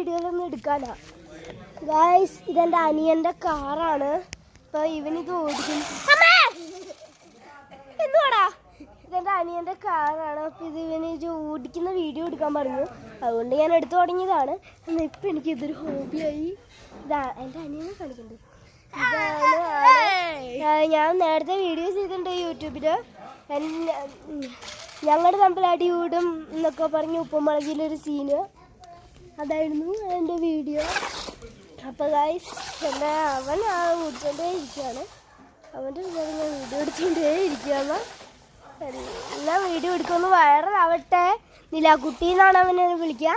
വീഡിയോയിലൊന്നും എടുക്കാനാ. Guys, ഇതെൻ്റെ അനിയൻ്റെ കാറാണ്. അപ്പോൾ ഇവനിത് ഓടിക്കും. എന്തുവാടാ? ഇതെൻ്റെ അനിയൻ്റെ കാറാണ്. അപ്പോൾ ഇവന് ഓടിക്കുന്ന വീഡിയോ എടുക്കാൻ പറഞ്ഞു. അതുകൊണ്ട് ഞാൻ എടുത്തു തുടങ്ങിയതാണ്. എന്നാൽ ഇപ്പം എനിക്കിതൊരു ഹോബിയായി. ഇതാ എൻ്റെ അനിയനെ കാണിക്കണ്ടേ? ഇതാണ് ഞാൻ നേരത്തെ വീഡിയോ ചെയ്തിട്ടുണ്ട് യൂട്യൂബിൽ. ഞങ്ങളുടെ തമ്മിൽ അടികൂടും എന്നൊക്കെ പറഞ്ഞ് ഉപ്പുമുളകിലൊരു സീന്, അതായിരുന്നു എൻ്റെ വീഡിയോ. അപ്പോൾ ഗൈസ്, പിന്നെ അവൻ ഓടിച്ചോണ്ടേ ഇരിക്കുകയാണ്. അവൻ്റെ ഞാൻ വീഡിയോ എടുത്തുകൊണ്ടേ ഇരിക്കുകയാണ്. എല്ലാം വീഡിയോ എടുക്കുമെന്ന് വൈറലാവട്ടെ നിലാക്കുട്ടി എന്നാണ് അവനെ വിളിക്കുക.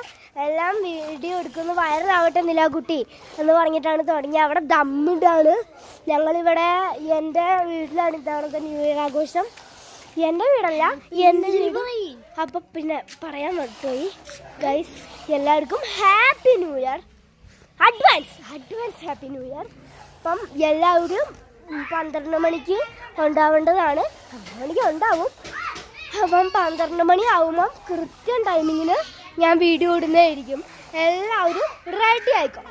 എല്ലാം വീഡിയോ എടുക്കുന്ന വൈറലാവട്ടെ നിലാക്കുട്ടി എന്ന് പറഞ്ഞിട്ടാണ് തുടങ്ങിയത്. അവിടെ ദമ്മിടാണ്. ഞങ്ങളിവിടെ എൻ്റെ വീട്ടിലാണ് ഇതാണത്തെ ന്യൂ ഇയർ ആഘോഷം. എൻ്റെ വീടല്ല, എൻ്റെ വീട്. അപ്പം പിന്നെ പറയാൻ വിട്ടുപോയി. ഗൈസ്, എല്ലാവർക്കും happy new year, advance happy new year. അപ്പം എല്ലാവരും 12 മണിക്ക് ഉണ്ടാവേണ്ടതാണ്. 12 മണിക്ക് ഉണ്ടാവും. അപ്പം 12 മണി ആകുമ്പം കൃത്യം ടൈമിങ്ങിന് ഞാൻ വീഡിയോ ഇടുന്നതായിരിക്കും. എല്ലാവരും റെഡി ആയിക്കോ.